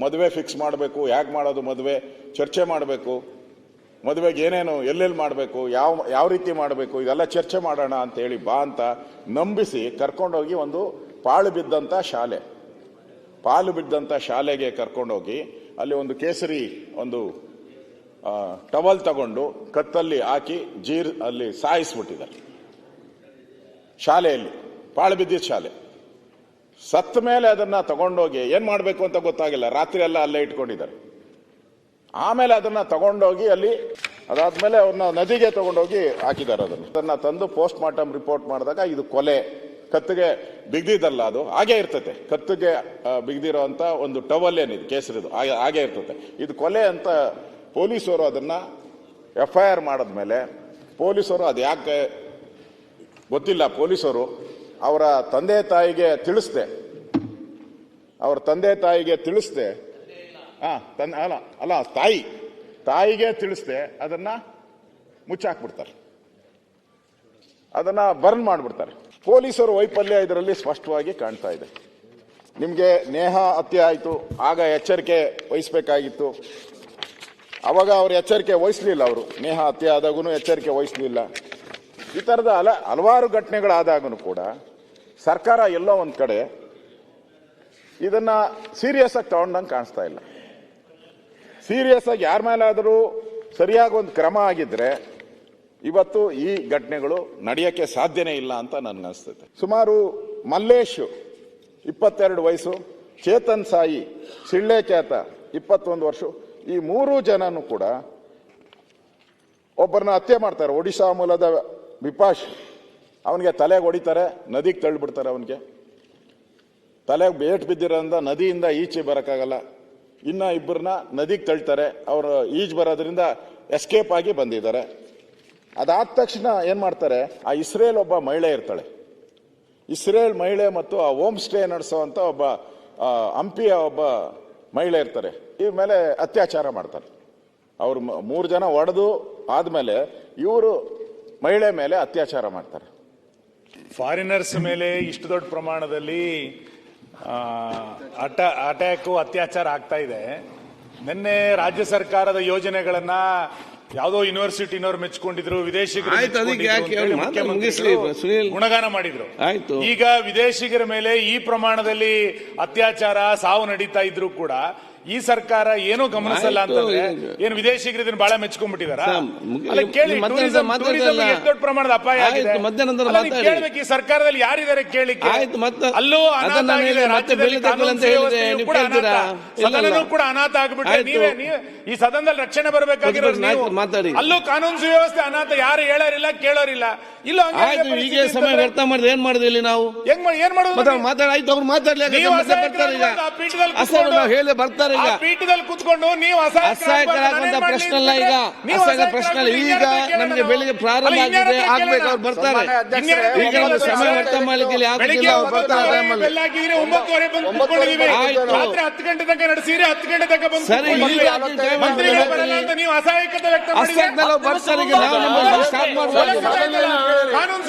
ಮದುವೆ ಫಿಕ್ಸ್ ಮಾಡಬೇಕು, ಯಾಕೆ ಮಾಡೋದು ಮದುವೆ ಚರ್ಚೆ ಮಾಡಬೇಕು, ಮದುವೆಗೆ ಏನೇನು ಎಲ್ಲೆಲ್ಲಿ ಮಾಡಬೇಕು, ಯಾವ ರೀತಿ ಮಾಡಬೇಕು, ಇದೆಲ್ಲ ಚರ್ಚೆ ಮಾಡೋಣ ಅಂತೇಳಿ ಬಾ ಅಂತ ನಂಬಿಸಿ ಕರ್ಕೊಂಡೋಗಿ ಒಂದು ಪಾಳು ಬಿದ್ದಂಥ ಶಾಲೆಗೆ ಕರ್ಕೊಂಡೋಗಿ ಅಲ್ಲಿ ಒಂದು ಕೇಸರಿ ಒಂದು ಟವಲ್ ತಗೊಂಡು ಕತ್ತಲ್ಲಿ ಹಾಕಿ ಅಲ್ಲಿ ಸಾಯಿಸ್ಬಿಟ್ಟಿದ್ದಾರೆ. ಶಾಲೆಯಲ್ಲಿ ಪಾಳು ಬಿದ್ದಿದ್ದ ಶಾಲೆ. ಸತ್ತ ಮೇಲೆ ಅದನ್ನ ತಗೊಂಡೋಗಿ ಏನ್ ಮಾಡಬೇಕು ಅಂತ ಗೊತ್ತಾಗಿಲ್ಲ, ರಾತ್ರಿ ಎಲ್ಲ ಅಲ್ಲೇ ಇಟ್ಕೊಂಡಿದ್ದಾರೆ. ಆಮೇಲೆ ಅದನ್ನ ತಗೊಂಡೋಗಿ ಅಲ್ಲಿ ಅದಾದ್ಮೇಲೆ ಅವ್ರನ್ನ ನದಿಗೆ ತಗೊಂಡೋಗಿ ಹಾಕಿದ್ದಾರೆ. ಅದನ್ನ ತಂದು ಪೋಸ್ಟ್ ಮಾರ್ಟಮ್ ರಿಪೋರ್ಟ್ ಮಾಡಿದಾಗ ಇದು ಕೊಲೆ, ಕತ್ತಿಗೆ ಬಿಗ್ದಿದ್ದಲ್ಲ, ಅದು ಹಾಗೆ ಇರ್ತತೆ. ಕತ್ತಿಗೆ ಬಿಗ್ದಿರೋ ಅಂತ ಒಂದು ಟವಲ್ ಏನಿದೆ ಕೇಸರಿದು ಹಾಗೆ ಇರ್ತತೆ. ಇದು ಕೊಲೆ ಅಂತ ಪೊಲೀಸರು ಅದನ್ನ FIR ಮಾಡಿದ್ಮೇಲೆ ಪೊಲೀಸರು ಅದು ಯಾಕೆ ಗೊತ್ತಿಲ್ಲ, ಪೊಲೀಸರು ಅವರ ತಂದೆ ತಾಯಿಗೆ ತಿಳಿಸ್ದೆ ತಾಯಿಗೆ ತಿಳಿಸ್ದೆ ಅದನ್ನ ಮುಚ್ಚಾಕ್ಬಿಡ್ತಾರೆ, ಅದನ್ನ ಬರ್ನ್ ಮಾಡ್ಬಿಡ್ತಾರೆ. ಪೊಲೀಸರು ವೈಫಲ್ಯ ಇದರಲ್ಲಿ ಸ್ಪಷ್ಟವಾಗಿ ಕಾಣ್ತಾ ಇದೆ. ನಿಮ್ಗೆ ನೇಹಾ ಹತ್ಯೆ ಆಯ್ತು, ಆಗ ಎಚ್ಚರಿಕೆ ವಹಿಸಬೇಕಾಗಿತ್ತು. ಅವಾಗ ಅವರು ಎಚ್ಚರಿಕೆ ವಹಿಸ್ಲಿಲ್ಲ. ಅವರು ನೇಹಾ ಹತ್ಯೆ ಆದಾಗೂ ಎಚ್ಚರಿಕೆ ವಹಿಸ್ಲಿಲ್ಲ. ಈ ತರದ ಹಲವಾರು ಘಟನೆಗಳಾದಾಗೂ ಕೂಡ ಸರ್ಕಾರ ಎಲ್ಲೋ ಒಂದ್ ಕಡೆ ಇದನ್ನ ಸೀರಿಯಸ್ ಆಗಿ ತಗೊಂಡಂಗೆ ಕಾಣಿಸ್ತಾ ಇಲ್ಲ. ಸೀರಿಯಸ್ ಆಗಿ ಯಾರ ಮೇಲಾದರೂ ಸರಿಯಾಗಿ ಒಂದು ಕ್ರಮ ಆಗಿದ್ರೆ ಇವತ್ತು ಈ ಘಟನೆಗಳು ನಡೆಯಕ್ಕೆ ಸಾಧ್ಯನೇ ಇಲ್ಲ ಅಂತ ನನ್ಗನ್ಸ್ತೈತೆ. ಸುಮಾರು ಮಲ್ಲೇಶ್ 22 ವಯಸ್ಸು, ಚೇತನ್ ಸಾಯಿ ಸಿಳ್ಳೆಕ್ಯಾತ 21 ವರ್ಷ, ಈ 3 ಜನನು ಕೂಡ ಒಬ್ಬರನ್ನ ಹತ್ಯೆ ಮಾಡ್ತಾರೆ. ಒಡಿಶಾ ಮೂಲದ ವಿಪಾಶ್, ಅವನಿಗೆ ತಲೆಗೆ ಹೊಡಿತಾರೆ, ನದಿಗೆ ತಳ್ಳಿಬಿಡ್ತಾರೆ. ಅವನಿಗೆ ತಲೆಗೆ ಬೇಟ್ ಬಿದ್ದಿರೋದ್ರಿಂದ ನದಿಯಿಂದ ಈಚೆ ಬರೋಕ್ಕಾಗಲ್ಲ. ಇನ್ನ ಇಬ್ಬರನ್ನ ನದಿಗೆ ತಳ್ತಾರೆ. ಅವರು ಈಜು ಬರೋದ್ರಿಂದ ಎಸ್ಕೇಪ್ ಆಗಿ ಬಂದಿದ್ದಾರೆ. ಅದಾದ ತಕ್ಷಣ ಏನ್ ಮಾಡ್ತಾರೆ, ಆ ಇಸ್ರೇಲ್ ಒಬ್ಬ ಮಹಿಳೆ ಇರ್ತಾಳೆ, ಇಸ್ರೇಲ್ ಮಹಿಳೆ ಮತ್ತು ಆ ಹೋಮ್ ಸ್ಟೇ ನಡೆಸೋವಂಥ ಒಬ್ಬ ಹಂಪಿಯ ಒಬ್ಬ ಮಹಿಳೆ ಇರ್ತಾರೆ. ಇವ್ರ ಮೇಲೆ ಅತ್ಯಾಚಾರ ಮಾಡ್ತಾರೆ. ಅವ್ರು 3 ಜನ ಹೊಡೆದು ಆದ್ಮೇಲೆ ಇವರು ಮಹಿಳೆ ಮೇಲೆ ಅತ್ಯಾಚಾರ ಮಾಡ್ತಾರೆ. ಫಾರಿನರ್ಸ್ ಮೇಲೆ ಇಷ್ಟು ದೊಡ್ಡ ಪ್ರಮಾಣದಲ್ಲಿ ಅಟ್ಯಾಕು ಅತ್ಯಾಚಾರ ಆಗ್ತಾ ಇದೆ. ನಿನ್ನೆ ರಾಜ್ಯ ಸರ್ಕಾರದ ಯೋಜನೆಗಳನ್ನ ಯಾವುದೋ ಯೂನಿವರ್ಸಿಟಿನವ್ರು ಮೆಚ್ಕೊಂಡಿದ್ರು, ವಿದೇಶಿಗರು ಗುಣಗಾನ ಮಾಡಿದ್ರು. ಈಗ ವಿದೇಶಿಗರ ಮೇಲೆ ಈ ಪ್ರಮಾಣದಲ್ಲಿ ಅತ್ಯಾಚಾರ ಸಾವು ನಡೀತಾ ಇದ್ರು ಕೂಡ ಈ ಸರ್ಕಾರ ಏನೋ ಗಮನಿಸಲ್ಲ ಅಂತಂದ್ರೆ ಏನು ವಿದೇಶಿಗರು ಇದನ್ನ ಬಹಳ ಮೆಚ್ಕೊಂಡ್ಬಿಟ್ಟಿದಾರ? ಕೇಳಿ, ದೊಡ್ಡ ಪ್ರಮಾಣದ ಅಪಾಯ ಆಗಿದೆ. ಕೇಳ್ಬೇಕು, ಈ ಸರ್ಕಾರದಲ್ಲಿ ಯಾರಿದ್ದಾರೆ ಕೇಳಿಕ್ಕೆ? ಅಲ್ಲೂ ಅನಾಥ ಆಗಿದೆ, ಸದನನೂ ಕೂಡ ಅನಾಥ ಆಗ್ಬಿಟ್ರೆ ನೀವೇ ಈ ಸದನದಲ್ಲಿ ರಕ್ಷಣೆ ಬರಬೇಕಾಗಿರೋದು ನೀವು. ಅಲ್ಲೂ ಕಾನೂನು ಸುವ್ಯವಸ್ಥೆ ಅನಾಥ, ಯಾರು ಹೇಳೋರಿಲ್ಲ ಕೇಳೋರಿಲ್ಲ. ಇಲ್ಲ ಈಗ ಸಮಯ ವ್ಯರ್ಥ ಮಾಡಿದ್ರೆ ಏನ್ ಮಾಡಿದ್ವಿ ಇಲ್ಲಿ ನಾವು? ಏನ್ ಮಾಡೋದು? ಮಾತಾಡಾಯ್ತು, ಅವ್ರು ಮಾತಾಡ್ಲಿ, ಹೇಳಿ ಬರ್ತಾರೆ. ಪೀಠದಲ್ಲಿ ಕುತ್ಕೊಂಡು ನೀವು ಅಸಹಾಯಕರಾಗುವಂತ ಪ್ರಶ್ನೆ ಅಲ್ಲ. ಈಗ ಅಸಹಾಯಕ ಪ್ರಶ್ನೆ ಅಲ್ಲ. ಈಗ ನಮ್ಗೆ ಬೆಳಿಗ್ಗೆ ಪ್ರಾರಂಭ ಆಗಿದೆ, ಆಗ್ಬೇಕು, ಅವ್ರು ಬರ್ತಾರೆ. ಈಗ ಒಂದು ಸಮಯ ವ್ಯರ್ಥ ಮಾಡ್ಲಿಕ್ಕೆ ಆಗ್ತಿಲ್ಲ, ಅವ್ರು ಬರ್ತಾರೆ. 10 ಗಂಟೆ ತನಕ ನಡೆಸಿರಿ, 10 ಗಂಟೆ ತನಕ ಬಂದು ಸರಿ. ನೀವು ಅಸಹಾಯಕತೆ ವ್ಯಕ್ತ ಬರ್ತಾರೆ. ಈಗ ನಾವು ಸ್ಟಾರ್ಟ್ ಮಾಡ್ಬೋದು. ಕಾನೂನು